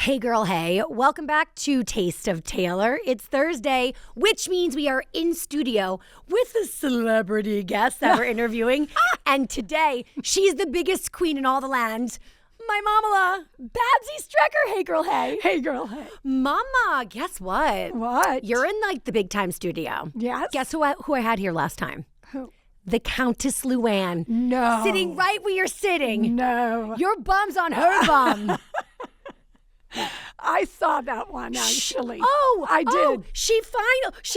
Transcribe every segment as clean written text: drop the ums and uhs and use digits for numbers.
Hey girl, hey. Welcome back to Taste of Taylor. It's Thursday, which means we are in studio with a celebrity guest that we're interviewing. And today, she's the biggest queen in all the land. My mama, Babsy Strecker. Hey girl, hey. Hey girl, hey. Mama, guess what? What? You're in like the big time studio. Yes? Guess who I had here last time? Who? The Countess Luann. No. Sitting right where you're sitting. No. Your bum's on her bum. I saw that one, actually. Oh, I did. Oh, she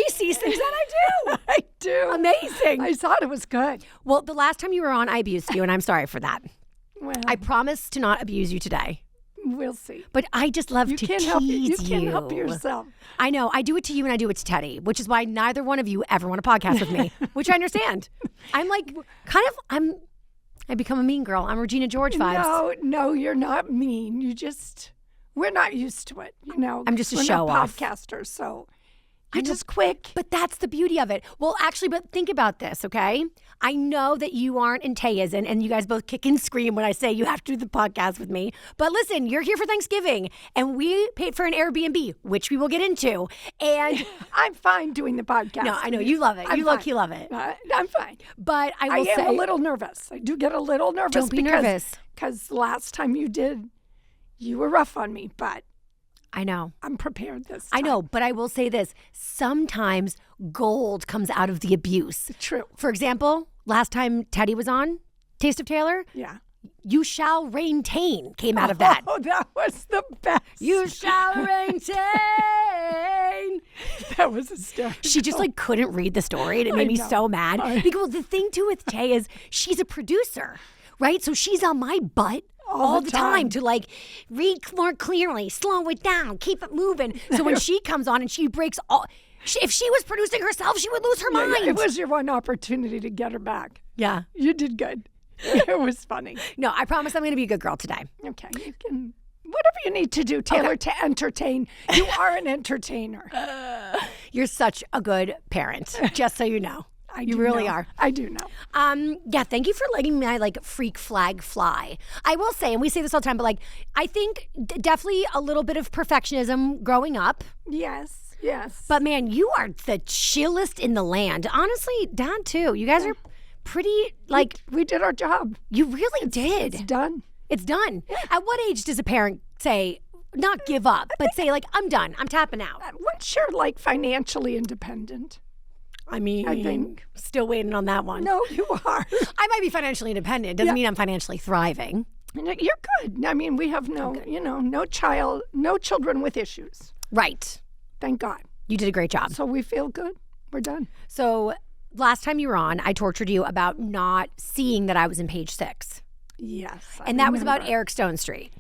sees things that I do. I do. Amazing. I thought it was good. Well, the last time you were on, I abused you, and I'm sorry for that. Well, I promise to not abuse you today. we'll see. But I just love to tease you. You can't help yourself. I know. I do it to you and I do it to Teddy, which is why neither one of you ever want to podcast with me, which I understand. I'm like, I become a mean girl. I'm Regina George vibes. No, you're not mean. We're not used to it, you know. I'm just a we're show not off. podcasters, so you're just quick. But that's the beauty of it. Well, actually, but think about this, okay? I know that you aren't and Tay isn't, and you guys both kick and scream when I say you have to do the podcast with me. But listen, you're here for Thanksgiving, and we paid for an Airbnb, which we will get into. And I'm fine doing the podcast. no, I know you love it. I'm You fine. low-key love it. I'm fine. But I will say, am a little nervous. I do get a little nervous. Don't be nervous. Because last time you were rough on me, but I know. I'm prepared this time. I know, but I will say this. Sometimes gold comes out of the abuse. True. For example, last time Teddy was on Taste of Taylor, Yeah. You Shall Reign-tain came out of that. Oh, that was the best. You shall reign-tain. That was hysterical. She just like couldn't read the story, and it made me know. so mad. Because well, the thing too with Tay is she's a producer, right? So she's on my butt all the time to like read more clearly, slow it down, keep it moving. So when she comes on and she breaks all, if she was producing herself, she would lose her mind. Yeah, it was your one opportunity to get her back. Yeah. You did good. It was funny. No, I promise I'm going to be a good girl today. Okay. You can, whatever you need to do, Taylor, to entertain. You are an entertainer. You're such a good parent, just so you know. You really are. I do know. Yeah, thank you for letting my like freak flag fly. I will say, and we say this all the time, but like I think definitely a little bit of perfectionism growing up. Yes. But man, you are the chillest in the land. Honestly, Dad too. You guys are pretty like we did our job. You really did. It's done. It's done. At what age does a parent say, not give up, but say like, I'm done. I'm tapping out? Once you're like financially independent. I mean, I think still waiting on that one. No, you are. I might be financially independent. Doesn't mean I'm financially thriving. You're good. I mean, we have no children with issues. Right. Thank God. You did a great job. So we feel good. We're done. So last time you were on, I tortured you about not seeing that I was in page 6. Yes. And that was about Eric Stone Street.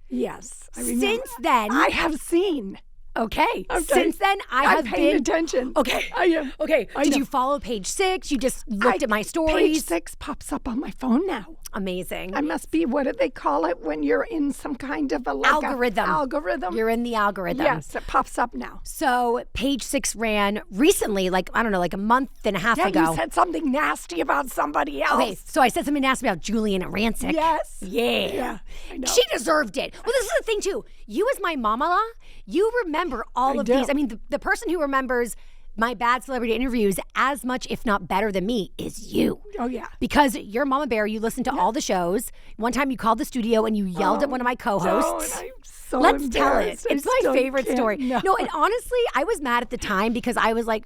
Yes. I remember. Since then, I have seen. Okay. Since then, I've paid attention. Okay. I am. Okay. I Did know. you follow page 6? You just looked at my Page stories? 6 pops up on my phone now. Amazing. I must be, what do they call it when you're in some kind of Algorithm. Algorithm. You're in the algorithm. Yes, it pops up now. So page 6 ran recently, like, I don't know, like a month and a half ago. You said something nasty about somebody else. Okay, so I said something nasty about Julian at Rancic. Yes. Yeah. I know. She deserved it. Well, this is the thing, too. You as my mama, you remember all of do. these. I mean, the person who remembers my bad celebrity interviews as much, if not better than me, is you. Oh, yeah. Because you're Mama Bear, you listen to all the shows. One time you called the studio and you yelled at one of my co-hosts. I'm so Let's tell it. embarrassed. It's I my still favorite can't. story. No. And honestly, I was mad at the time because I was like,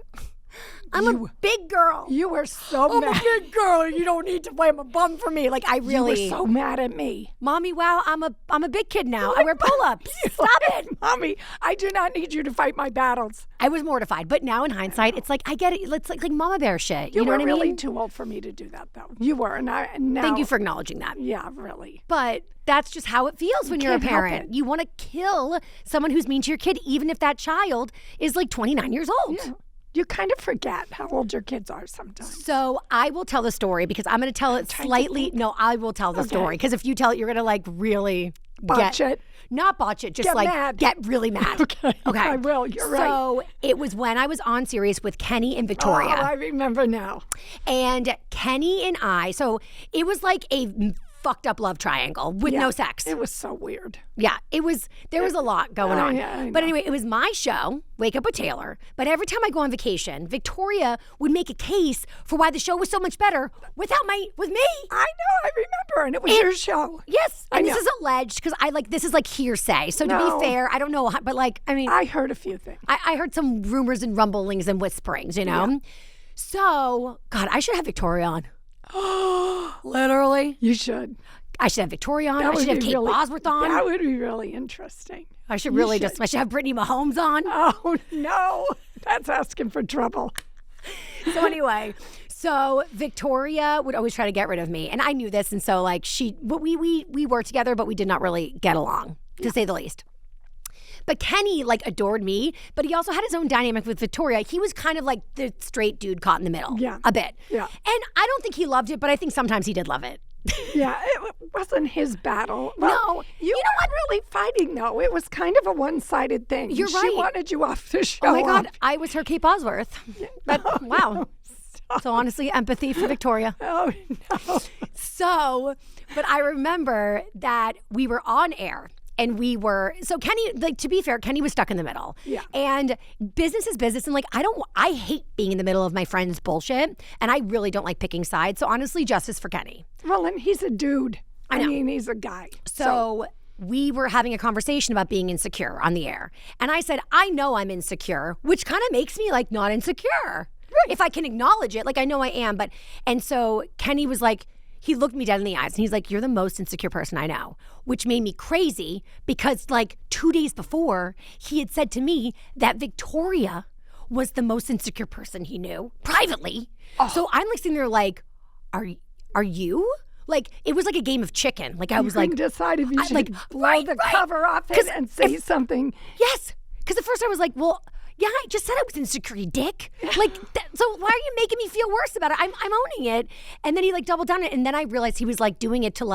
I'm a big girl. You were so I'm mad. a big girl. You don't need to blame a bum for me. Like I really. You were so mad at me. Mommy, wow, I'm a big kid now. I wear pull-ups. Stop it. Mommy, I do not need you to fight my battles. I was mortified. But now in hindsight, it's like, I get it. It's like Mama Bear shit. You know were what I really mean? too old for me to do that, though. You were, and now. Thank you for acknowledging that. Yeah, really. But that's just how it feels when you're a can't help parent. it. You want to kill someone who's mean to your kid, even if that child is like 29 years old. Yeah. You kind of forget how old your kids are sometimes. So I will tell the story because I'm going to tell it slightly. No, I will tell the story because if you tell it, you're going to like really Botch it. Not botch it, just Get like mad. get really mad. Okay. I will. You're right. So it was when I was on Sirius with Kenny and Victoria. Oh, I remember now. And Kenny and I, so it was like a fucked up love triangle with no sex. It was so weird. Yeah, there was a lot going on. Yeah, I know. But anyway, it was my show, Wake Up with Taylor. But every time I go on vacation, Victoria would make a case for why the show was so much better with me. I know, I remember, and it was your show. Yes, and this is alleged because this is like hearsay. So to be fair, I don't know, but I heard a few things. I heard some rumors and rumblings and whisperings, Yeah. So, God, I should have Victoria on. Literally. You should. I should have Victoria on. I should have Kate Bosworth on. That would be really interesting. I should I should have Brittany Mahomes on. Oh, no. That's asking for trouble. So anyway, Victoria would always try to get rid of me. And I knew this. And so we worked together, but we did not really get along, to say the least. But Kenny adored me, but he also had his own dynamic with Victoria. He was kind of like the straight dude caught in the middle. Yeah. A bit. Yeah. And I don't think he loved it, but I think sometimes he did love it. Yeah, it wasn't his battle. No, well, you weren't really fighting, though. It was kind of a one-sided thing. You're She right. wanted you off the show. Oh my God, I was her Kate Bosworth. But wow. So honestly, empathy for Victoria. Oh, no. But I remember that we were on air. And Kenny, to be fair, Kenny was stuck in the middle. Yeah. And business is business. And I hate being in the middle of my friend's bullshit. And I really don't like picking sides. So honestly, justice for Kenny. Well, and he's a dude. I know. mean, he's a guy. So we were having a conversation about being insecure on the air. And I said, I know I'm insecure, which kind of makes me not insecure. Right. If I can acknowledge it, I know I am. And so Kenny was he looked me dead in the eyes and he's like, you're the most insecure person I know, which made me crazy because 2 days before he had said to me that Victoria was the most insecure person he knew privately. Oh. So I'm sitting there are you? It was like a game of chicken. I was decide if you should blow the cover off it and say something. Yes. Because at first I was like, well, yeah, I just said I was insecure, you dick. So why are you making me feel worse about it? I'm owning it. And then he doubled down on it. And then I realized he was doing it to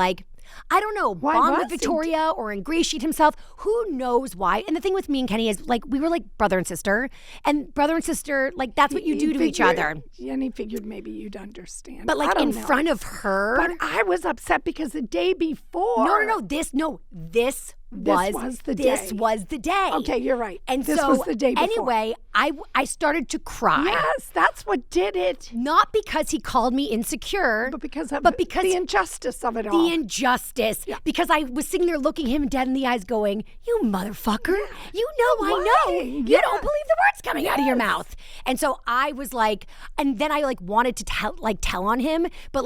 I don't know, bond with Victoria or ingratiate himself. Who knows why? And the thing with me and Kenny is we were brother and sister. And brother and sister, that's what you do to each other. And he figured maybe you'd understand. But in front of her. But I was upset because the day before. No. This was the day. Okay, you're right. And this was the day before. Anyway, I started to cry. Yes, that's what did it. Not because he called me insecure, but because the injustice of it all. The injustice. Yeah. Because I was sitting there looking him dead in the eyes going, you motherfucker. Yeah. You know I know. You don't believe the words coming out of your mouth. And so I was and then I wanted to tell on him, but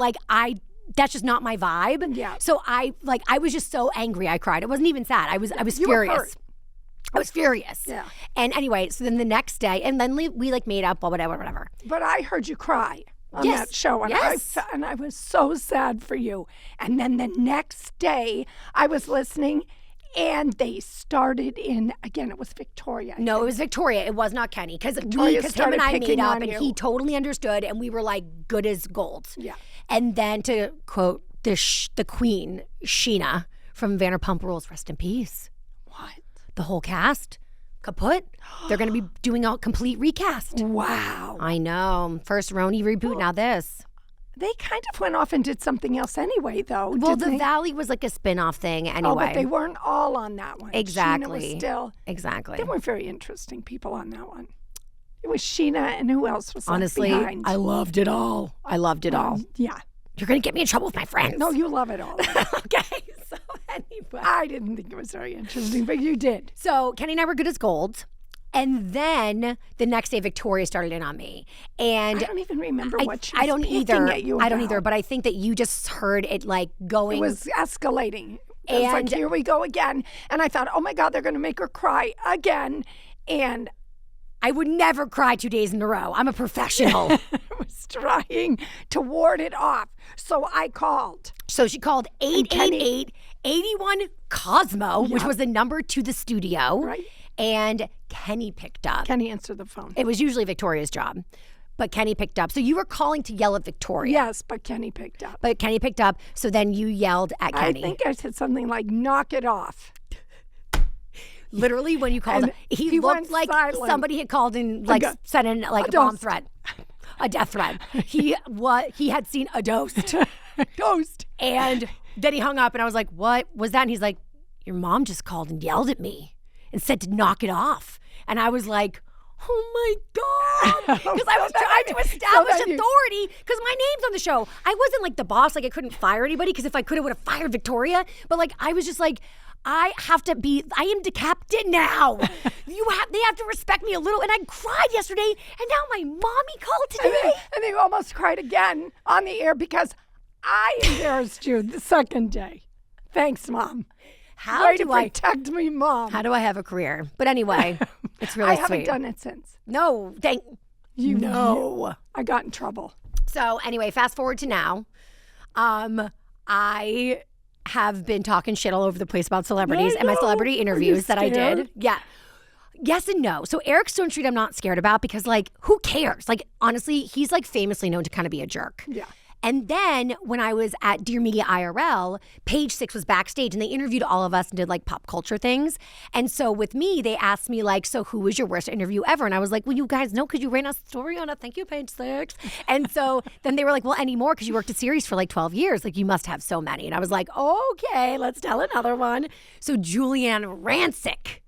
that's just not my vibe. Yeah. So I was just so angry I cried. It wasn't even sad. I was furious. I was furious. Yeah. And anyway, so then the next day, and then we made up, whatever. But I heard you cry on that show, and I was so sad for you. And then the next day, I was listening, and they started again, it was Victoria. No, it was Victoria. It was not Kenny. Because him and I made up, and he totally understood, and we were good as gold. Yeah. And then to quote the queen, Sheena from Vanderpump Rules, rest in peace. What? The whole cast, kaput. They're going to be doing a complete recast. Wow. I know. First Roni reboot, now this. They kind of went off and did something else anyway, though. Well, the Valley was a spin-off thing anyway. Oh, but they weren't all on that one. Exactly. Sheena was still. Exactly. There weren't very interesting people on that one. It was Sheena, and who else was honestly behind? I loved it all. Yeah. You're going to get me in trouble with my friends. No, you love it all. Okay. So anyway. I didn't think it was very interesting, but you did. So Kenny and I were good as gold. And then the next day, Victoria started in on me. And I don't even remember what she was I don't either. At you I don't about. either. But I think that you just heard it going. It was escalating. It was like, here we go again. And I thought, oh my God, they're going to make her cry again. And I would never cry 2 days in a row. I'm a professional. I was trying to ward it off. So I called. So she called 888-81 Cosmo, which was the number to the studio. Right. And Kenny picked up. Kenny answered the phone. It was usually Victoria's job, but Kenny picked up. So you were calling to yell at Victoria. Yes, but Kenny picked up. So then you yelled at Kenny. I think I said something like, knock it off. Literally, when you called, he looked like silent. Somebody had called and sent in a bomb threat, a death threat. He had seen a ghost. Toast. And then he hung up and I was like, what was that? And he's like, your mom just called and yelled at me and said to knock it off. And I was like, oh my God. Because I was trying to establish authority because my name's on the show. I wasn't like the boss, like I couldn't fire anybody because if I could, I would have fired Victoria. But like I was just like, I am decapitated now. They have to respect me a little. And I cried yesterday and now my mommy called today. And then you almost cried again on the air because I embarrassed you the second day. Thanks, Mom. Way to protect me, Mom. How do I have a career? But anyway, it's really I sweet. haven't done it since. No, thank you. No. I got in trouble. So anyway, fast forward to now. I have been talking shit all over the place about celebrities and my celebrity interviews that I did. Yeah. Yes and no. So Eric Stone Street, I'm not scared about because, like, who cares? Like, honestly, he's, like, famously known to kind of be a jerk. Yeah. And then when I was at Dear Media IRL, Page Six was backstage and they interviewed all of us and did like pop culture things. And so with me, they asked me like, so who was your worst interview ever? And I was like, well, you guys know because you ran a story on it. Thank you, Page Six. And so then they were like, well, any more because you worked at series for like 12 years. Like you must have so many. And I was like, okay, let's tell another one. So Julianne Rancic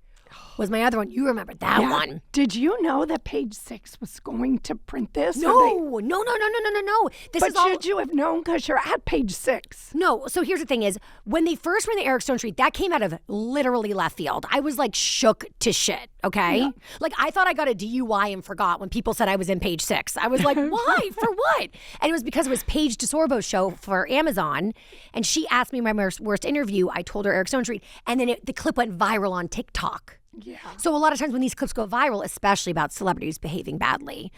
was my other one. You remember that one. Did you know that Page Six was going to print this? No. Should you have known because you're at Page Six? No. So here's the thing is, when they first ran the Eric Stone Street, that came out of literally left field. I was like shook to shit, okay? Yeah. Like I thought I got a DUI and forgot when people said I was in Page Six. I was like, why? For what? And it was because it was Paige DeSorbo's show for Amazon. And she asked me my worst interview. I told her Eric Stone Street. And then the clip went viral on TikTok. Yeah. So a lot of times when these clips go viral, especially about celebrities behaving badly,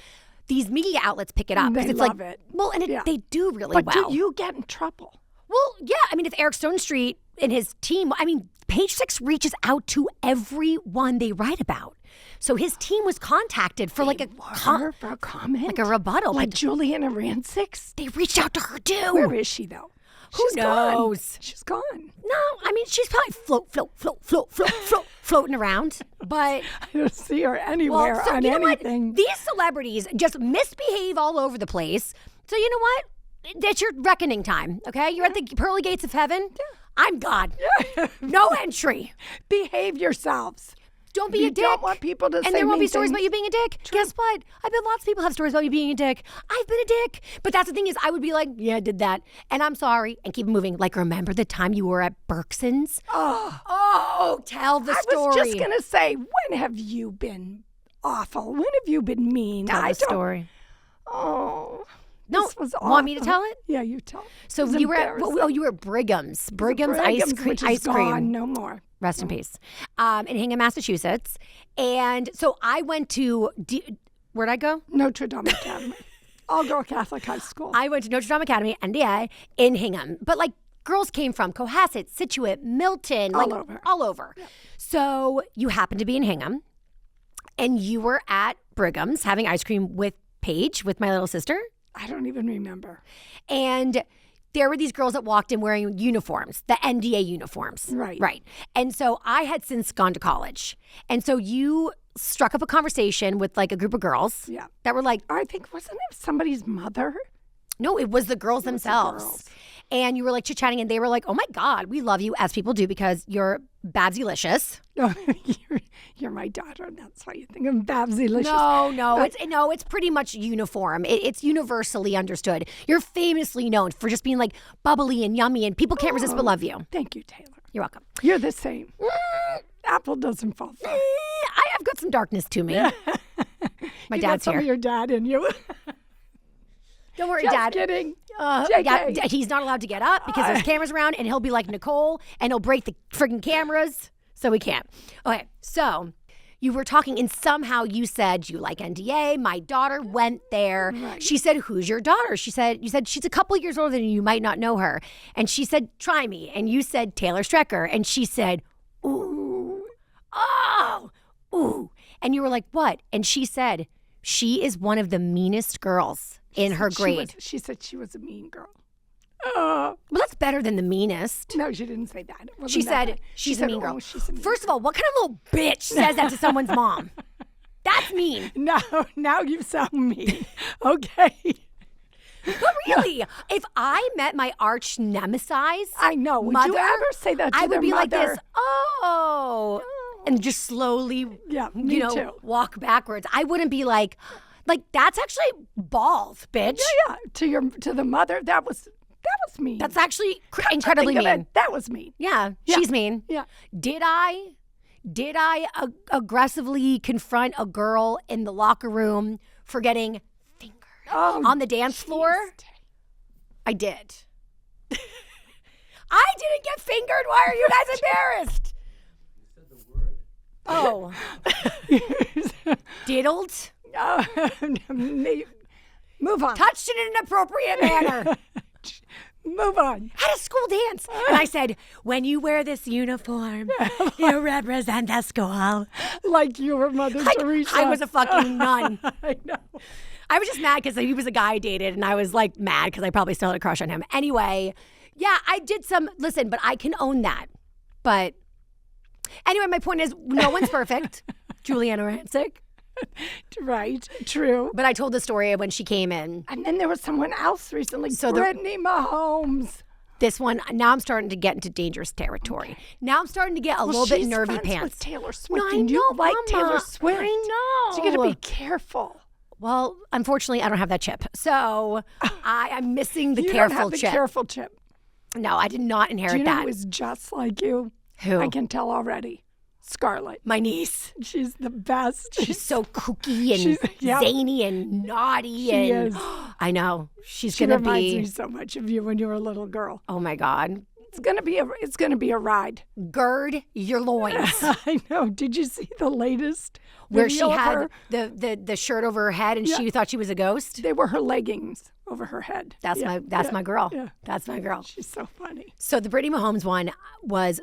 these media outlets pick it up. They love it. Well, and they do really well. But do you get in trouble? Well, yeah. I mean, if Eric Stone Street and his team, I mean, Page Six reaches out to everyone they write about. So his team was contacted for like for a comment? Like a rebuttal. Like Julianne Rancic? They reached out to her too. Where is she though? Who knows? Gone. She's gone. No, I mean, she's probably floating around. But I don't see her anywhere on anything. These celebrities just misbehave all over the place. So you know what? It's your reckoning time, okay? You're at the pearly gates of heaven. Yeah. I'm God. Yeah. No entry. Behave yourselves. Don't be a dick. You don't want people to say And there won't be stories things. about you being a dick. True. Guess what? I bet lots of people have stories about you being a dick. I've been a dick. But that's the thing is, I would be like, yeah, I did that. And I'm sorry. And keep moving. Like, remember the time you were at Berkson's? Oh, tell the story. I was just going to say, when have you been awful? When have you been mean? Tell the story. Oh. No, this was awful. Want me to tell it? Yeah, you tell. So you were at Brigham's. Brigham's ice cream. Which is gone, no more. Rest in peace. In Hingham, Massachusetts. And so I went to, where'd I go? Notre Dame Academy. All-girl Catholic high school. I went to Notre Dame Academy, NDA, in Hingham. But like girls came from Cohasset, Scituate, Milton. All over. Yeah. So you happened to be in Hingham. And you were at Brigham's having ice cream with Paige, with my little sister. I don't even remember. And there were these girls that walked in wearing uniforms, the NDA uniforms. Right. And so I had since gone to college. And so you struck up a conversation with like a group of girls that were like, I think, wasn't it somebody's mother? No, it was the girls themselves. And you were like chit-chatting and they were like, oh my God, we love you, as people do, because you're Babsy-licious. No, you're my daughter, and that's why you think I'm Babsy-licious. No, it's pretty much uniform. It's universally understood. You're famously known for just being like bubbly and yummy, and people can't resist but love you. Thank you, Taylor. You're welcome. You're the same. Apple doesn't fall far. I've got some darkness to me. My dad's some here. Of your dad in you. Don't worry, Just Dad. Kidding. Yeah, he's not allowed to get up because there's cameras around, and he'll be like Nicole, and he'll break the friggin' cameras, so he can't. Okay, so you were talking, and somehow you said you like NDA. My daughter went there. Right. She said, "Who's your daughter?" You said she's a couple years older than you. You might not know her. And she said, "Try me." And you said Taylor Strecker, and she said, "Ooh, oh, ooh." And you were like, "What?" And she said, "She is one of the meanest girls in her grade." She said she was a mean girl. Well, that's better than the meanest. No, she didn't say that. She said she's a mean girl. First of all, what kind of little bitch says that to someone's mom? That's mean. Now you sound mean. Okay. But really, if I met my arch nemesis, I know. Would you ever say that to I would be mother? like this, and just slowly, me too. walk backwards. I wouldn't be like that's actually balls, bitch. Yeah. To the mother, that was mean. That's actually incredibly mean. That was mean. Yeah, she's mean. Yeah. Did I aggressively confront a girl in the locker room for getting fingered on the dance floor? I did. I didn't get fingered. Why are you guys embarrassed? You said the word. Oh. Diddled? Move on. Touched in an inappropriate manner. Move on. At a school dance. And I said, when you wear this uniform, you represent the school. Like you were Mother Teresa. I was a fucking nun. I know. I was just mad because he was a guy I dated, and I was like mad because I probably still had a crush on him. Anyway, yeah, I did listen, but I can own that. But anyway, my point is, no one's perfect. Juliana Rancic. Right, true. But I told the story of when she came in. And then there was someone else recently, Brittany Mahomes. This one, now I'm starting to get into dangerous territory. Okay. Now I'm starting to get a little bit nervy pants. pants. With Taylor Swift. No, I know, you like Mama. Taylor Swift. I know. So you got to be careful. Well, unfortunately, I don't have that chip. So I'm missing the you careful don't have chip. The careful chip. No, I did not inherit Do you know that. who is just like you? Who? I can tell already. Scarlett. My niece. She's the best. She's so kooky and zany and naughty. She is. I know. She reminds me so much of you when you were a little girl. Oh my God. It's gonna be a ride. Gird your loins. I know. Did you see the latest where she video had the shirt over her head and she thought she was a ghost? They were her leggings over her head. That's my girl. Yeah. That's my girl. She's so funny. So the Brittany Mahomes one was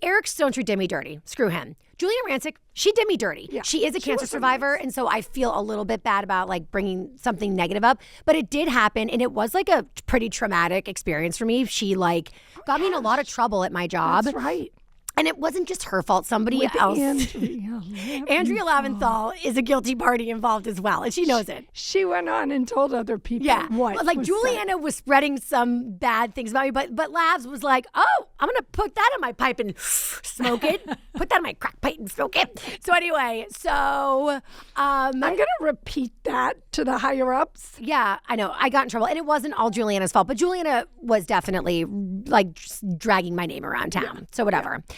Eric Stonestreet did me dirty. Screw him. Juliana Rancic, she did me dirty. Yeah, she is a cancer survivor, and so I feel a little bit bad about like bringing something negative up. But it did happen, and it was like a pretty traumatic experience for me. She like got me in a lot of trouble at my job. That's right. And it wasn't just her fault. Somebody else. Andrea Laventhal is a guilty party involved as well, and she knows it. She went on and told other people what. Like Juliana was spreading some bad things about me, but Lavs was like, "Oh, I'm gonna put that in my pipe and smoke it. Put that in my crack pipe and smoke it." So anyway, I'm gonna repeat that to the higher ups. Yeah, I know. I got in trouble, and it wasn't all Juliana's fault, but Juliana was definitely like dragging my name around town. Yeah. So whatever. Yeah.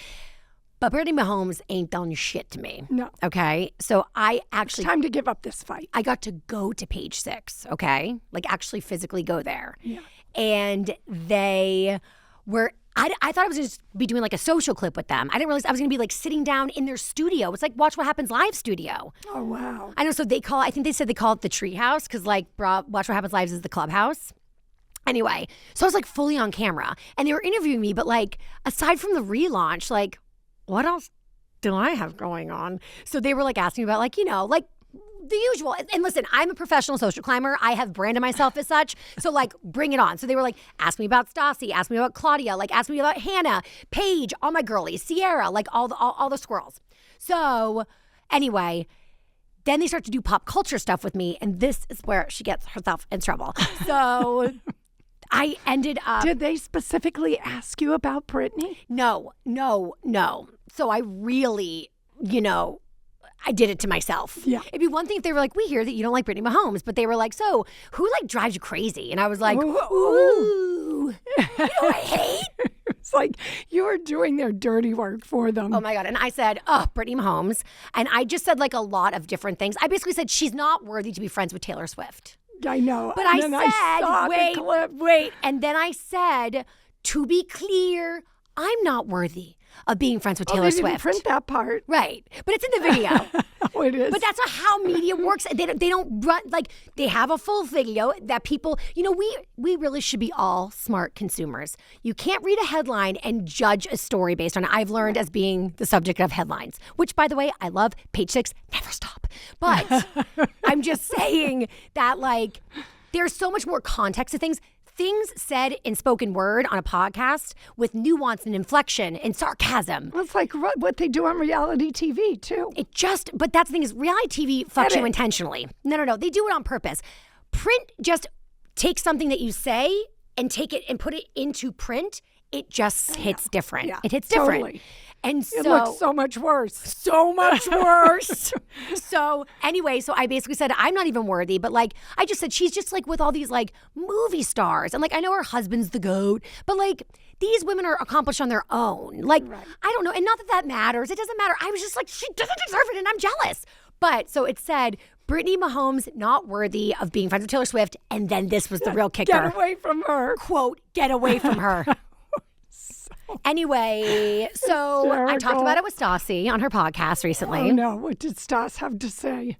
But Brittany Mahomes ain't done shit to me. No. Okay? So it's time to give up this fight. I got to go to Page 6, okay? Like actually physically go there. Yeah. And they were, I thought I was going to be doing like a social clip with them. I didn't realize I was going to be like sitting down in their studio. It's like Watch What Happens Live studio. Oh, wow. I know. So I think they said they call it the Treehouse because like Watch What Happens Live is the clubhouse. Anyway, so I was like fully on camera and they were interviewing me, but like aside from the relaunch, like, what else do I have going on? So they were like asking me about like, like the usual. And listen, I'm a professional social climber. I have branded myself as such. So like, bring it on. So they were like, ask me about Stassi, ask me about Claudia, like ask me about Hannah, Paige, all my girlies, Sierra, like all the squirrels. So anyway, then they start to do pop culture stuff with me. And this is where she gets herself in trouble. So I ended up... Did they specifically ask you about Brittany? No. So I really, I did it to myself. Yeah. It'd be one thing if they were like, we hear that you don't like Brittany Mahomes, but they were like, so who like drives you crazy? And I was like, ooh. I hate? It's like you were doing their dirty work for them. Oh my God. And I said, Brittany Mahomes. And I just said like a lot of different things. I basically said she's not worthy to be friends with Taylor Swift. I know. But I said, wait. And then I said, to be clear, I'm not worthy of being friends with Taylor Swift. Didn't print that part. Right. But it's in the video. Oh, it is. But that's not how media works. They don't run, like, they have a full video that people, we really should be all smart consumers. You can't read a headline and judge a story based on it. I've learned as being the subject of headlines, which, by the way, I love. Page 6, never stop. But I'm just saying that, like, there's so much more context to things. Things said in spoken word on a podcast with nuance and inflection and sarcasm. Well, it's like what they do on reality TV, too. But that's the thing is reality TV fucks you intentionally. No. They do it on purpose. Print just take something that you say and take it and put it into print, it just hits different. Yeah, it hits different. totally. And so It looks so much worse. so much worse. So anyway, so I basically said, I'm not even worthy, but like, I just said, she's just like with all these like movie stars. And like, I know her husband's the GOAT, but like, these women are accomplished on their own. Like, I don't know. And not that that matters. It doesn't matter. I was just like, she doesn't deserve it and I'm jealous. But so it said, Brittany Mahomes not worthy of being friends with Taylor Swift. And then this was the real kicker. Get away from her. Quote, get away from her. Anyway, so I talked about it with Stassi on her podcast recently. Oh, no. What did Stas have to say?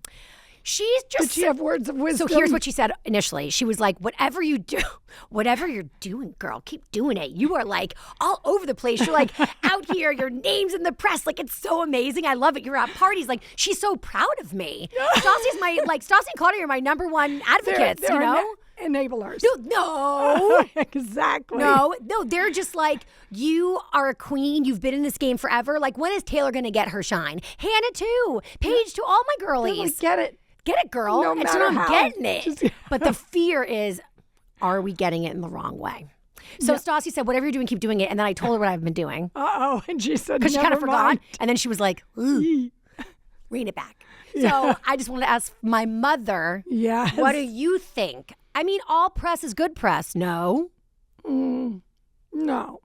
She's just... Did she have words of wisdom? So here's what she said initially. She was like, whatever you do, whatever you're doing, girl, keep doing it. You are like all over the place. You're like out here, your name's in the press. Like, it's so amazing. I love it. You're at parties. Like, she's so proud of me. Stassi's my, like, Stassi and Claudia are my number one advocates, they're you know? Enablers. No. Exactly. No, they're just like, you are a queen. You've been in this game forever. Like, when is Taylor going to get her shine? Hannah, too. Paige, to all my girlies. Like, get it. Get it, girl. No and matter so I'm how. getting it. But the fear is, are we getting it in the wrong way? So Stassi said, whatever you're doing, keep doing it. And then I told her what I've been doing. Uh-oh. And she said, Because she kind of never forgot. mind. And then she was like, ooh, rein it back. So I just wanted to ask my mother, Yes. what do you think? I mean, all press is good press. No? No.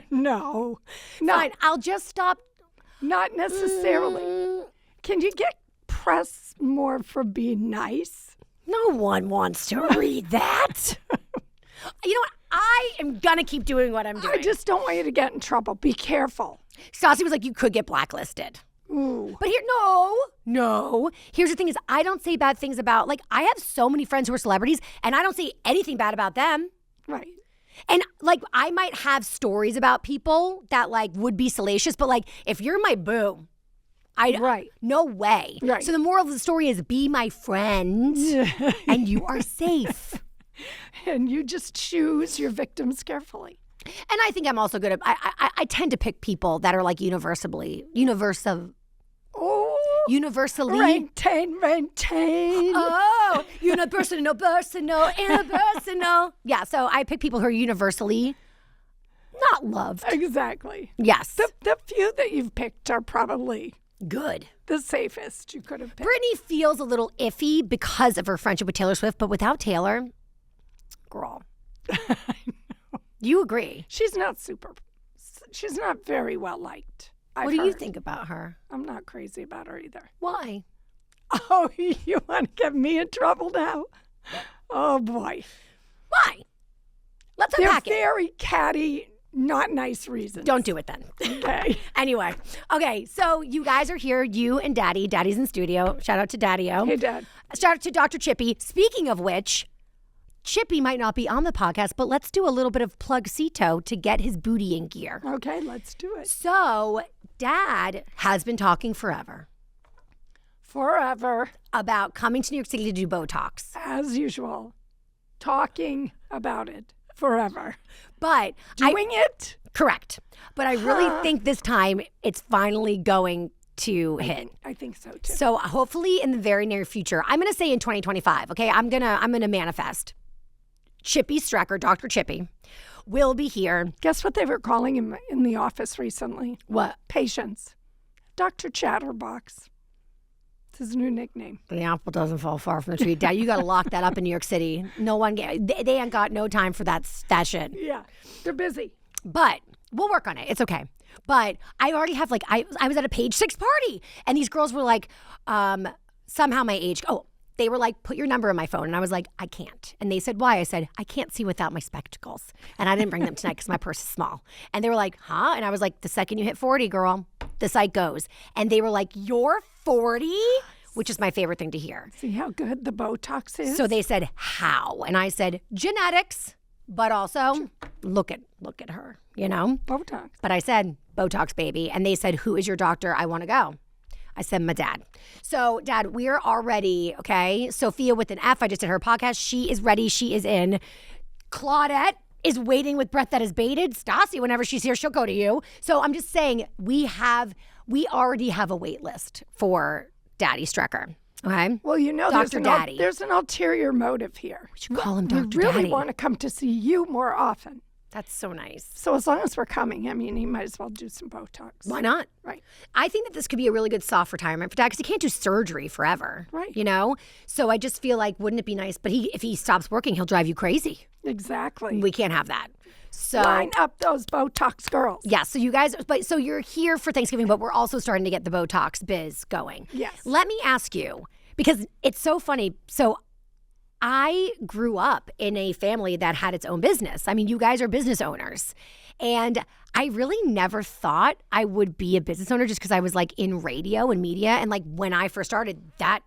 No. Fine. I'll just stop. Not necessarily. Can you get press more for being nice? No one wants to read that. You know what? I am going to keep doing what I'm doing. I just don't want you to get in trouble. Be careful. Stassi was like, you could get blacklisted. Ooh. But here, no. Here's the thing is, I don't say bad things about, like, I have so many friends who are celebrities, and I don't say anything bad about them. Right. And, like, I might have stories about people that, like, would be salacious, but, like, if you're my boo, no way. Right. So the moral of the story is be my friend, and you are safe. And you just choose your victims carefully. And I think I'm also good at, I tend to pick people that are, like, universally. Oh. Universally. Maintain. Oh, universal. Yeah, so I pick people who are universally not loved. Exactly. Yes. The few that you've picked are probably good. The safest you could have picked. Brittany feels a little iffy because of her friendship with Taylor Swift, but without Taylor, girl. I know. You agree. She's not very well liked. What do you think about her? I'm not crazy about her either. Why? Oh, you want to get me in trouble now? Oh, boy. Why? Let's unpack it. They're very catty, not nice reasons. Don't do it then. Okay. Anyway. Okay, so you guys are here, you and Daddy. Daddy's in studio. Shout out to Daddy-O. Hey, Dad. Shout out to Dr. Chippy. Speaking of which, Chippy might not be on the podcast, but let's do a little bit of plug-cito to get his booty in gear. Okay, let's do it. So, Dad has been talking forever about coming to New York City to do Botox. As usual, talking about it forever. But doing it? Correct. But I really think this time it's finally going to hit. I think so too. So hopefully in the very near future, I'm going to say in 2025, okay? I'm going to manifest. Chippy Strecker, Dr. Chippy, will be here. Guess what they were calling him in the office recently? What? Patients. Dr. Chatterbox. It's his new nickname. The apple doesn't fall far from the tree. Dad, you got to lock that up in New York City. No one, they ain't got no time for that shit. Yeah, they're busy. But we'll work on it. It's okay. But I already have, like, I was at a Page 6 party, and these girls were like, somehow my age. Oh, they were like, put your number in my phone. And I was like, I can't. And they said, why? I said, I can't see without my spectacles. And I didn't bring them tonight because my purse is small. And they were like, huh? And I was like, the second you hit 40, girl, the site goes. And they were like, you're 40? Which is my favorite thing to hear. See how good the Botox is? So they said, how? And I said, genetics, but also look at her, you know? Botox. But I said, Botox, baby. And they said, who is your doctor? I want to go. I said, my dad. So, Dad, we're already, okay? Sophia with an F, I just did her podcast. She is ready. She is in. Claudette is waiting with breath that is bated. Stassi, whenever she's here, she'll go to you. So I'm just saying, we already have a wait list for Daddy Strecker. Okay. Well, Dr. Daddy. there's an ulterior motive here. We should call him Dr. We really Daddy. want to come to see you more often. That's so nice. So as long as we're coming, I mean, he might as well do some Botox. Why not? Right. I think that this could be a really good soft retirement for Dad because he can't do surgery forever. Right. So I just feel like, wouldn't it be nice? But if he stops working, he'll drive you crazy. Exactly. We can't have that. So line up those Botox girls. Yeah, so you guys, so you're here for Thanksgiving, but we're also starting to get the Botox biz going. Yes. Let me ask you, because it's so funny. So I grew up in a family that had its own business. I mean, you guys are business owners. And I really never thought I would be a business owner just because I was like in radio and media. And like when I first started, that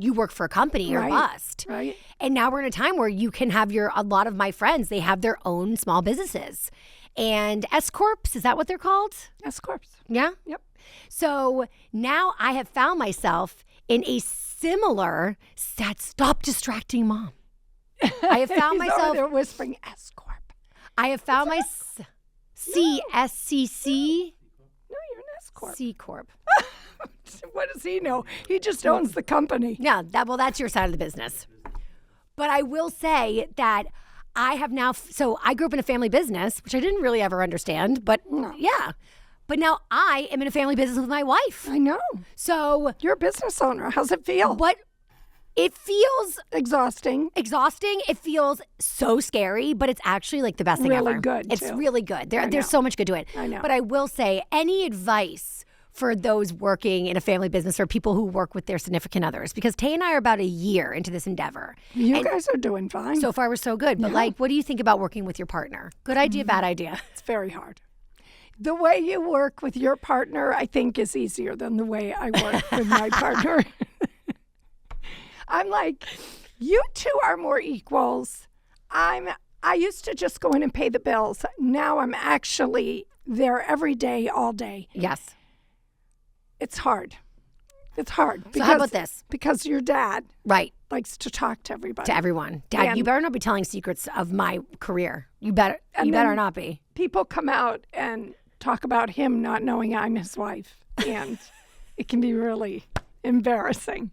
you work for a company or bust. Right. And now we're in a time where you can have a lot of my friends, they have their own small businesses. And S-Corps, is that what they're called? S-Corps. Yeah? Yep. So now I have found myself in a similar stop distracting mom. I have found myself. They're whispering S-Corp. I have found my C-S-C-C. No, you're an S-Corp. C-Corp. What does he know? He just owns the company. Yeah, that's your side of the business. But I will say that I have now, so I grew up in a family business, which I didn't really ever understand, but yeah. But now I am in a family business with my wife. I know. So you're a business owner. How's it feel? But it feels exhausting. It feels so scary, but it's actually like the best thing ever. Really good, It's too. really good. There's so much good to it. I know. But I will say, any advice for those working in a family business or people who work with their significant others? Because Tay and I are about a year into this endeavor. You guys are doing fine. So far, we're so good. But like, what do you think about working with your partner? Good idea, bad idea? It's very hard. The way you work with your partner, I think, is easier than the way I work with my partner. I'm like, you two are more equals. I used to just go in and pay the bills. Now I'm actually there every day, all day. Yes. It's hard. It's hard. So how about this? Because your dad Right. likes to talk to everybody. To everyone. Dad, you better not be telling secrets of my career. You better not be. People come out and talk about him not knowing I'm his wife. And it can be really embarrassing.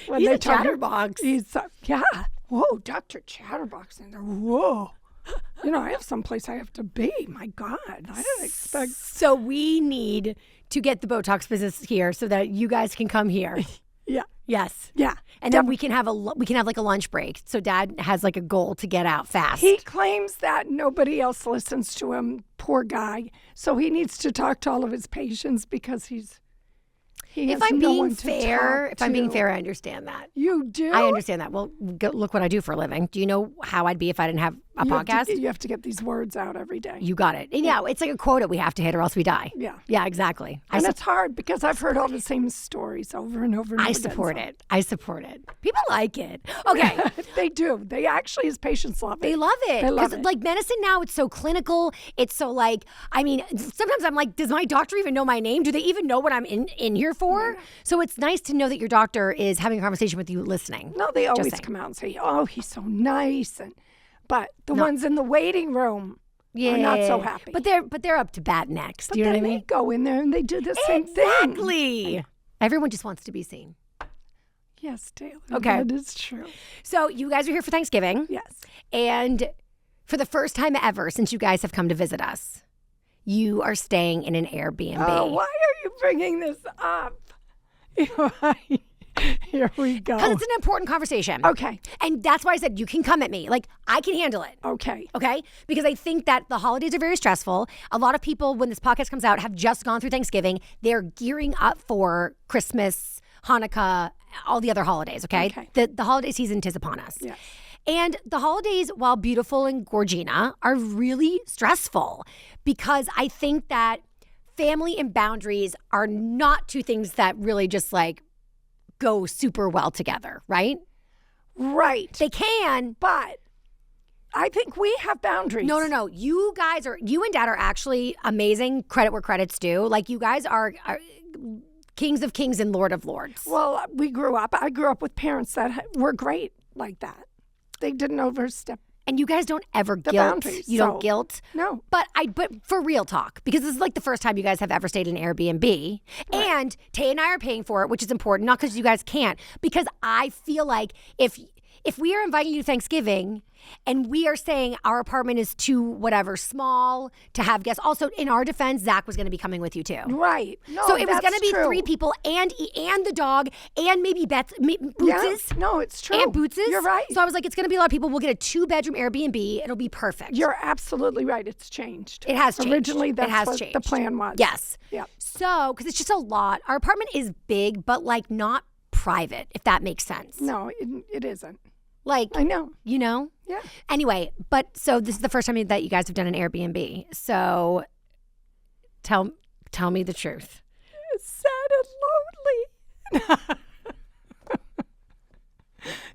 When He's they a chatterbox. Yeah. Whoa, Dr. Chatterbox in there. Whoa. I have someplace I have to be. My God. I didn't expect. So we need to get the Botox business here so that you guys can come here. Yeah. Yes. Yeah. And then we can have like a lunch break. So Dad has like a goal to get out fast. He claims that nobody else listens to him. Poor guy. So he needs to talk to all of his patients because he If has I'm no being one to fair, talk if I'm being to. fair, I understand that. You do? I understand that. Well, look what I do for a living. Do you know how I'd be if I didn't have a podcast? You have to get these words out every day. You got it. And yeah, it's like a quota we have to hit or else we die. Yeah. Yeah, exactly. And it's hard because I've heard all the same stories over and over and over I again. support it. I support it. People like it. Okay. They do. They actually, his patients love it. They love it. They love 'Cause, it. like medicine now, it's so clinical. It's so like, I mean, sometimes I'm like, does my doctor even know my name? Do they even know what I'm in here for? So it's nice to know that your doctor is having a conversation with you listening. No, they always saying. come out and say, "Oh, he's so nice," but the ones in the waiting room are not so happy. But they're up to bat next. But You know what I then mean? they go in there and they do the same thing. Exactly. Everyone just wants to be seen. Yes, Taylor. Okay. That is true. So you guys are here for Thanksgiving. Yes. And for the first time ever since you guys have come to visit us, you are staying in an Airbnb. Oh, why are you bringing this up? Here we go. Because it's an important conversation. Okay. And that's why I said you can come at me. Like, I can handle it. Okay. Okay? Because I think that the holidays are very stressful. A lot of people, when this podcast comes out, have just gone through Thanksgiving. They're gearing up for Christmas, Hanukkah, all the other holidays, okay? The holiday season is upon us. Yes. And the holidays, while beautiful and gorgina, are really stressful because I think that family and boundaries are not two things that really just like go super well together, right? Right. They can, But I think we have boundaries. No. You and Dad are actually amazing. Credit where credit's due. Like you guys are kings of kings and lord of lords. Well, I grew up with parents that were great like that. They didn't overstep And you guys don't ever the guilt. boundaries. You don't guilt. No. But for real talk, because this is like the first time you guys have ever stayed in Airbnb. Right. And Tay and I are paying for it, which is important, not because you guys can't. Because I feel like if we are inviting you to Thanksgiving and we are saying our apartment is too whatever small to have guests. Also, in our defense, Zach was going to be coming with you too. Right. No, so it was going to be true. 3 people and the dog and maybe Bootses. Yes. No, it's true. And Bootses. You're right. So I was like, it's going to be a lot of people. We'll get a 2-bedroom Airbnb. It'll be perfect. You're absolutely right. It's changed. It has changed. Originally, that's what changed. the plan was. Yes. Yeah. So, because it's just a lot. Our apartment is big, but like not private, if that makes sense. No, it isn't. Like, I know. You know? Yeah. Anyway, but so this is the first time that you guys have done an Airbnb. So tell me the truth. It's sad and lonely.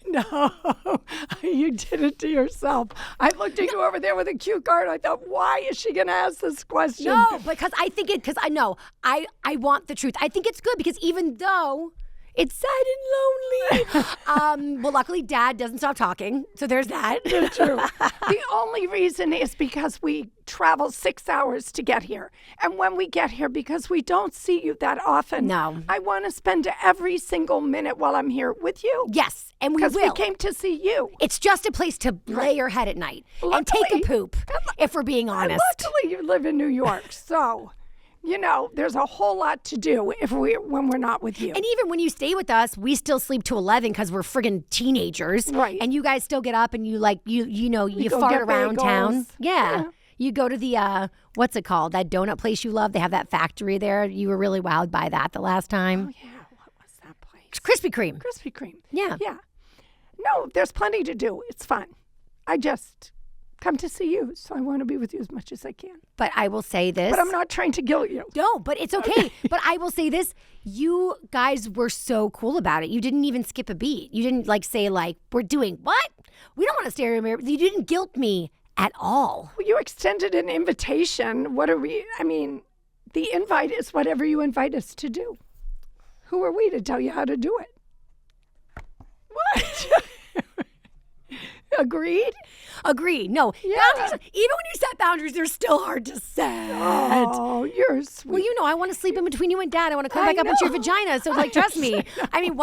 No, you did it to yourself. I looked at you over there with a cue card. I thought, why is she going to ask this question? No, because I know I want the truth. I think it's good because even though it's sad and lonely. Well, luckily, Dad doesn't stop talking, so there's that. True. The only reason is because we travel 6 hours to get here. And when we get here, because we don't see you that often, no, I want to spend every single minute while I'm here with you. Yes, and we will. Because we came to see you. It's just a place to lay your head at night and take a poop, if we're being honest. Luckily, you live in New York, so... You know, there's a whole lot to do when we're not with you. And even when you stay with us, we still sleep to 11 because we're friggin' teenagers. Right. And you guys still get up and you fart around town. Yeah. You go to the, what's it called? That donut place you love. They have that factory there. You were really wowed by that the last time. Oh, yeah. What was that place? Krispy Kreme. Krispy Kreme. Yeah. Yeah. No, there's plenty to do. It's fun. I just... come to see you, so I want to be with you as much as I can. But I will say this. But I'm not trying to guilt you. No, but it's okay. But I will say this. You guys were so cool about it. You didn't even skip a beat. You didn't say we're doing what? We don't want to stay here. You didn't guilt me at all. Well, you extended an invitation. What are we? I mean, the invite is whatever you invite us to do. Who are we to tell you how to do it? What? Agreed? Agreed. No. Yeah. Boundaries, even when you set boundaries, they're still hard to set. Oh, you're sweet. Well, I want to sleep in between you and Dad. I want to come back up into your vagina. So, trust me. I mean,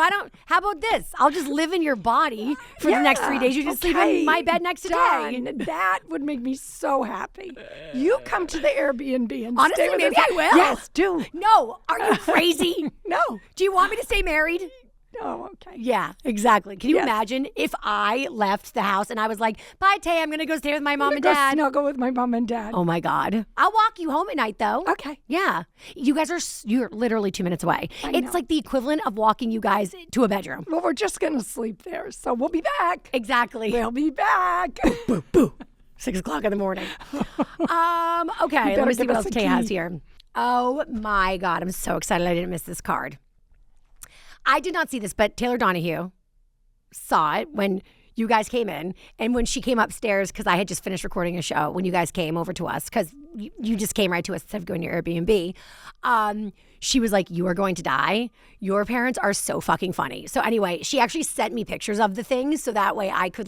how about this? I'll just live in your body for the next 3 days. You just sleep in my bed next to Tay. That would make me so happy. You come to the Airbnb and honestly, stay with maybe us. I will. Yes, do. No. Are you crazy? No. Do you want me to stay married? Oh, okay. Yeah, exactly. Can you imagine if I left the house and I was like, bye, Tay, I'm going to go stay with my mom and dad. Snuggle with my mom and dad. Oh, my God. I'll walk you home at night, though. Okay. Yeah. You guys you're literally 2 minutes away. It's like the equivalent of walking you guys to a bedroom. Well, we're just going to sleep there, so we'll be back. Exactly. We'll be back. Boo, boo. 6 o'clock in the morning. Okay, let me see what else Tay has here. Oh, my God. I'm so excited I didn't miss this card. I did not see this, but Taylor Donahue saw it when you guys came in. And when she came upstairs, because I had just finished recording a show, when you guys came over to us, because you just came right to us instead of going to your Airbnb, she was like, you are going to die. Your parents are so fucking funny. So anyway, she actually sent me pictures of the things so that way I could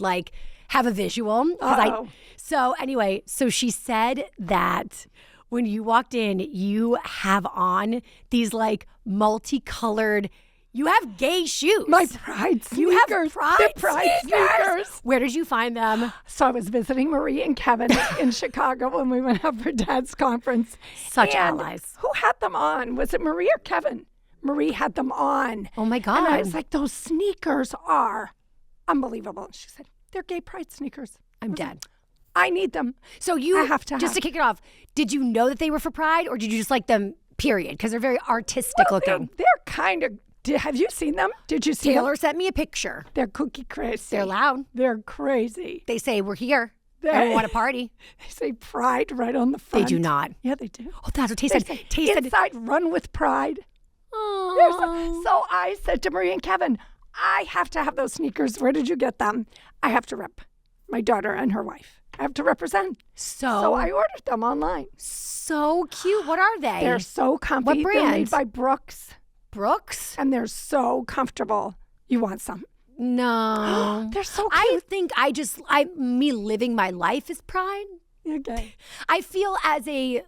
have a visual. So she said that when you walked in, you have on these multicolored... You have gay shoes. My Pride sneakers. You have Pride sneakers. Where did you find them? So I was visiting Marie and Kevin in Chicago when we went up for Dad's conference. Such allies. Who had them on? Was it Marie or Kevin? Marie had them on. Oh, my God. And I was like, those sneakers are unbelievable. She said, they're gay Pride sneakers. I'm dead. I need them. So I have to to kick it off, did you know that they were for Pride or did you just like them, period? Because they're very artistic looking. They're kind of... Have you seen them? Did you see them? Taylor sent me a picture. They're cookie crazy. They're loud. They're crazy. They say, we're here. I want to party. They say Pride right on the front. They do not. Yeah, they do. Oh, that's what Tay said. Tay said, inside, run with Pride. Oh. So I said to Marie and Kevin, I have to have those sneakers. Where did you get them? I have to rep my daughter and her wife. I have to represent. So I ordered them online. So cute. What are they? They're so comfy. What brand? They're made by Brooks. Brooks? And they're so comfortable. You want some? No. They're so cute. I think me living my life is pride. Okay. I feel as a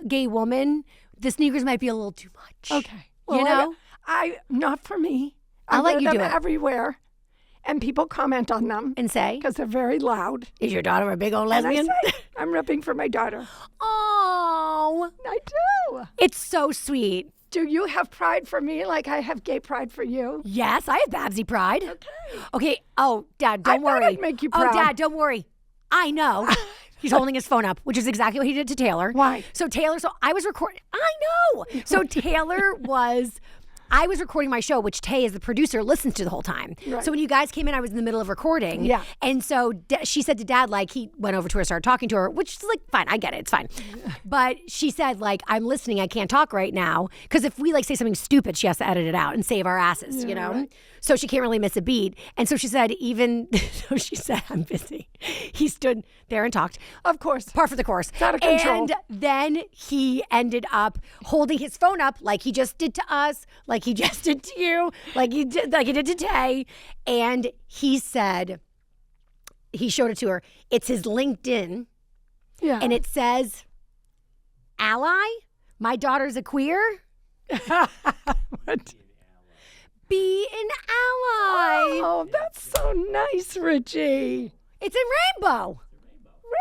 gay woman, the sneakers might be a little too much. Okay. Well, I not for me. I'll let you do it. Everywhere. And people comment on them. And say? Because they're very loud. Is your daughter a big old lesbian? And I say, I'm ripping for my daughter. Oh. I do. It's so sweet. Do you have pride for me like I have gay pride for you? Yes, I have Babsy pride. Okay. Okay. Oh, Dad, don't worry. I'd make you proud. Oh, Dad, don't worry. I know. He's holding his phone up, which is exactly what he did to Taylor. Why? So I was recording. I know. So I was recording my show, which Tay, as the producer, listens to the whole time. Right. So when you guys came in, I was in the middle of recording. Yeah. And so she said to Dad, like, he went over to her, started talking to her, which is like, fine, I get it, it's fine. But she said, like, I'm listening, I can't talk right now. Because if we, like, say something stupid, she has to edit it out and save our asses, you know? Right. So she can't really miss a beat. And so she said, I'm busy. He stood there and talked. Of course. Par for the course. It's out of control. And then he ended up holding his phone up like he just did to us, like he just did to you, like he did to Tay. And he said, he showed it to her. It's his LinkedIn. Yeah. And it says, ally, my daughter's a queer. What? Be an ally. Oh, that's so nice, Richie. It's in rainbow.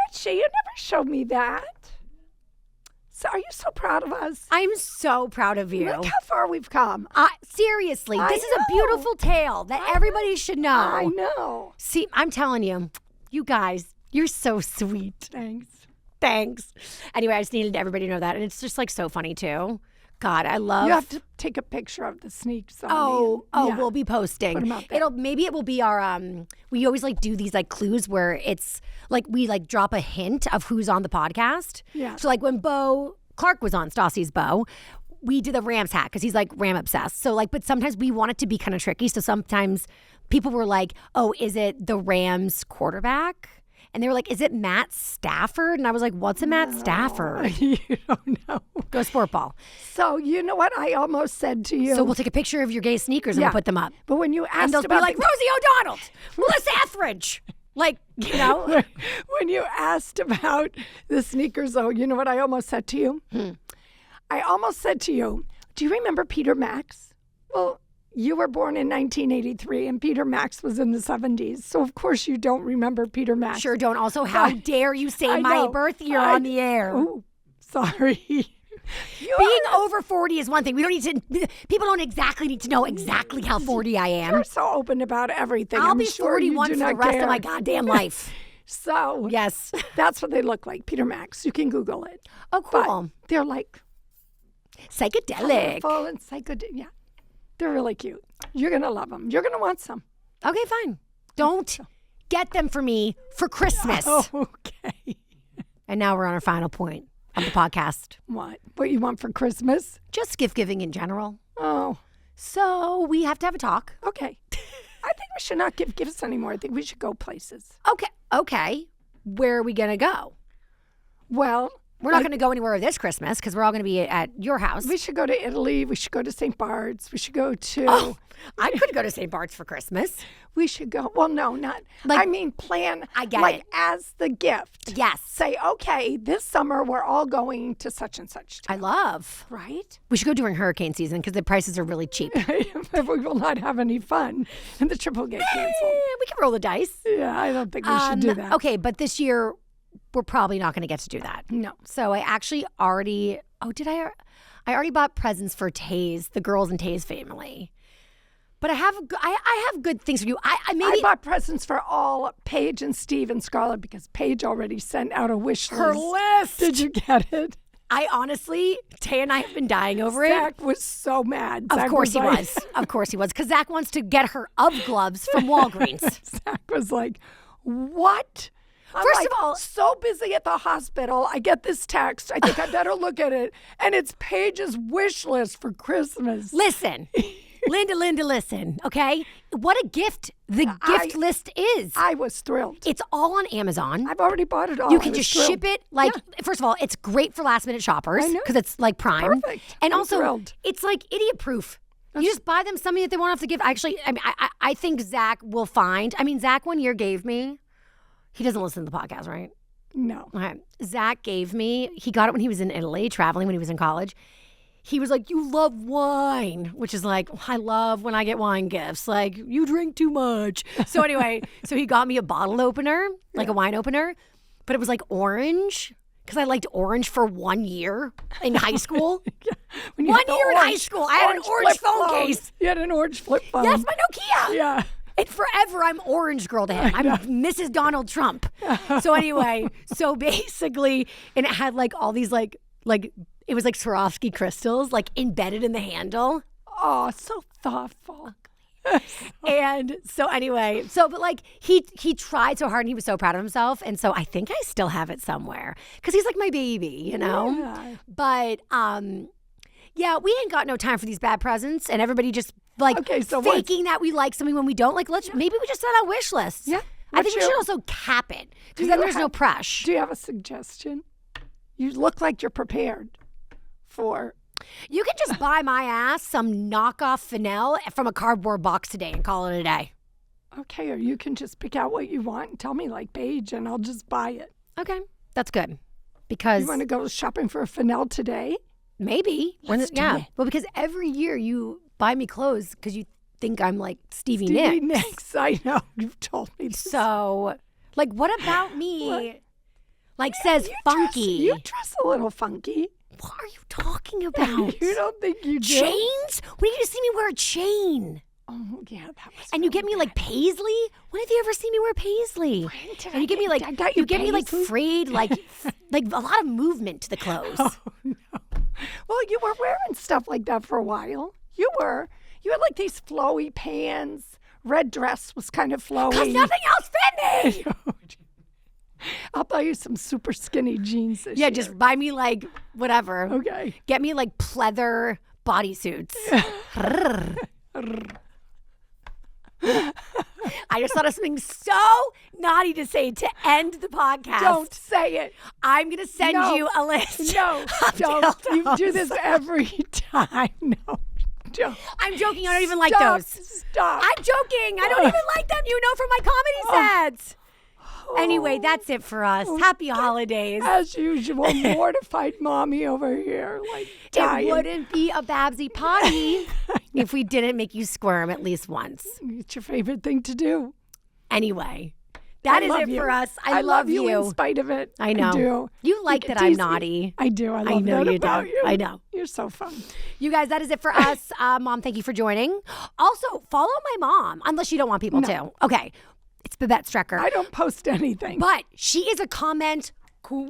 Richie, you never showed me that. So are you so proud of us? I'm so proud of you. Look how far we've come. Seriously, this is a know. beautiful tale that everybody should know. I know. See, I'm telling you, you guys, you're so sweet. Thanks. Anyway, I just needed everybody to know that. And it's just like so funny too. God, I love. You have to take a picture of the sneaks. Yeah. We'll be posting. Put 'em out there. Maybe it will be our we always like do these like clues where it's like we like drop a hint of who's on the podcast. Yeah. So like when Bo Clark was on Stassi's Bo, we did the Rams hat because he's like Ram obsessed. So like, but sometimes we want it to be kind of tricky. So sometimes people were like, "Oh, is it the Rams quarterback?" And they were like, "Is it Matt Stafford?" And I was like, "What's a Matt Stafford?" You don't know. Go sport ball. So you know what I almost said to you? So we'll take a picture of your gay sneakers and we'll put them up. But when you asked And they'll about be like, Rosie O'Donnell, Melissa Etheridge. Like, you know. When you asked about the sneakers, though, you know what I almost said to you? I almost said to you, do you remember Peter Max? Well, you were born in 1983 and Peter Max was in the 70s. So, of course, you don't remember Peter Max. Sure don't. Also, how dare you say my birth year on the air? Oh, sorry. Being over 40 is one thing. We don't need to, people don't exactly need to know exactly how 40 I am. You're so open about everything. I'll I'm be sure 41 you do for the not rest care. of my goddamn life. So, yes. That's what they look like, Peter Max. You can Google it. Oh, cool. But they're like psychedelic. Colorful and psychedelic. Yeah. They're really cute. You're going to love them. You're going to want some. Okay, fine. Don't get them for me for Christmas. Oh, okay. And now we're on our final point of the podcast. What? What you want for Christmas? Just gift giving in general. Oh. So we have to have a talk. Okay. I think we should not give gifts anymore. I think we should go places. Okay. Where are we going to go? Well, we're not going to go anywhere this Christmas because we're all going to be at your house. We should go to Italy. We should go to St. Bart's. We should go to... Oh, I could go to St. Bart's for Christmas. We should go... Well, no, not... I mean, plan... I get like, it. as the gift. Yes. Say, okay, this summer we're all going to such and such town. I love. Right? We should go during hurricane season because the prices are really cheap. If we will not have any fun and the trip will get canceled. We can roll the dice. Yeah, I don't think we should do that. Okay, but this year... we're probably not going to get to do that. No. So I actually already, I already bought presents for Tay's, the girls in Tay's family. But I have good things for you. I bought presents for all Paige and Steve and Scarlett because Paige already sent out a wish list. Her list. Did you get it? I honestly, Tay and I have been dying over it. Zach was so mad. Of course he was. Of course he was. Because Zach wants to get her UGG gloves from Walgreens. Zach was like, what? First of all, so busy at the hospital. I get this text. I think I better look at it. And it's Paige's wish list for Christmas. Listen, Linda, listen, okay? What a gift the gift list is. I was thrilled. It's all on Amazon. I've already bought it all. You can just ship it. First of all, it's great for last minute shoppers because it's like Prime. Perfect. And I'm also, thrilled. it's like idiot proof. You just buy them something that they won't have to give. Actually, I think Zach will find. I mean, Zach one year gave me. He doesn't listen to the podcast, right? No. Okay. Zach gave me. He got it when he was in Italy traveling when he was in college. He was like, "You love wine," which is like, I love when I get wine gifts. Like, you drink too much. So anyway, so he got me a bottle opener, like a wine opener, but it was like orange because I liked orange for 1 year in high school. 1 year in high school, I had an orange phone case. You had an orange flip phone. Yes, my Nokia. Yeah. And forever, I'm orange girl to him. I'm Mrs. Donald Trump. So anyway, so basically, and it had like all these like it was like Swarovski crystals like embedded in the handle. Oh, so thoughtful. And so anyway, but like he tried so hard and he was so proud of himself. And so I think I still have it somewhere because he's like my baby, you know? Yeah. But yeah, we ain't got no time for these bad presents and everybody just like faking that we like something when we don't. Like, maybe we just set out wish lists. Yeah. I think we should also cap it because then there's no pressure. Do you have a suggestion? You look like you're prepared for. You can just buy my ass some knockoff Fennel from a cardboard box today and call it a day. Okay, or you can just pick out what you want and tell me like Paige and I'll just buy it. Okay, that's good. Because you want to go shopping for a Fennel today? Maybe. Let's do it. Well, because every year you buy me clothes because you think I'm like Stevie Nicks. I know. You've told me this. So, like, what about me? Like, says funky. You dress a little funky. What are you talking about? You don't think you do? Chains? When did you see me wear a chain? Oh, yeah, that was. And you get me like paisley? When have you ever seen me wear paisley? And you give me like you give me like frayed, like like a lot of movement to the clothes. Oh, no. Well, you were wearing stuff like that for a while. You had like these flowy pants. Red dress was kind of flowy. Because nothing else fit me. I'll buy you some super skinny jeans this year. Just buy me like whatever. Okay. Get me like pleather bodysuits. I just thought of something so naughty to say to end the podcast. Don't say it. I'm going to send you a list. No, don't. You do this every time. No, don't. I'm joking. I don't even like those. Stop. I'm joking. I don't even like them. You know from my comedy sets. Anyway, that's it for us. Happy holidays. As usual, mortified mommy over here, like dying. It wouldn't be a Babsy potty if we didn't make you squirm at least once. It's your favorite thing to do. Anyway, that is it for us. I love you in spite of it. I know. I do. You like that I'm naughty. I do. I love that about you. I know. You're so fun. You guys, that is it for us. Mom, thank you for joining. Also, follow my mom, unless you don't want people to. Okay. It's Babette Strecker. I don't post anything. But she is a comment queen.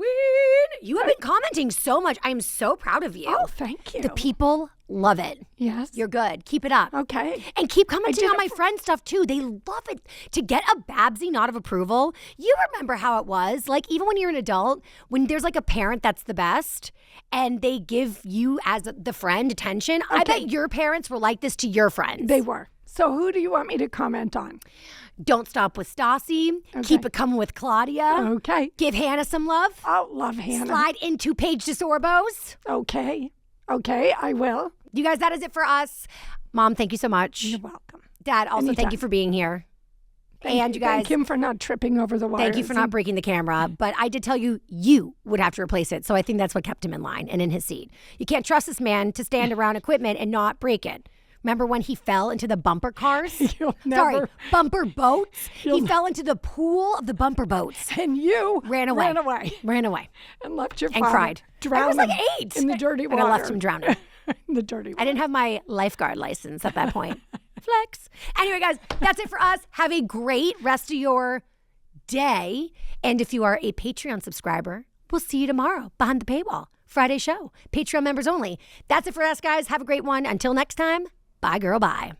You have been commenting so much. I am so proud of you. Oh, thank you. The people love it. Yes. You're good. Keep it up. Okay. And keep commenting on my friend's stuff too. They love it. To get a Babsy nod of approval, you remember how it was. Like, even when you're an adult, when there's like a parent that's the best and they give you as the friend attention, I bet your parents were like this to your friends. They were. So who do you want me to comment on? Don't stop with Stassi. Okay. Keep it coming with Claudia. Okay. Give Hannah some love. I'll love Hannah. Slide into Paige DeSorbos. Okay. Okay, I will. You guys, that is it for us. Mom, thank you so much. You're welcome. Dad, also thank you for being here. And you guys. Thank him for not tripping over the wires. Thank you for not breaking the camera. But I did tell you would have to replace it. So I think that's what kept him in line and in his seat. You can't trust this man to stand around equipment and not break it. Remember when he fell into the bumper cars? Bumper boats. He fell into the pool of the bumper boats. And you ran away. And left your father. And cried. Drowning. I was like 8. In the dirty water. And I left him drowning. In the dirty water. I didn't have my lifeguard license at that point. Flex. Anyway, guys, that's it for us. Have a great rest of your day. And if you are a Patreon subscriber, we'll see you tomorrow behind the paywall. Friday show. Patreon members only. That's it for us, guys. Have a great one. Until next time. Bye, girl. Bye.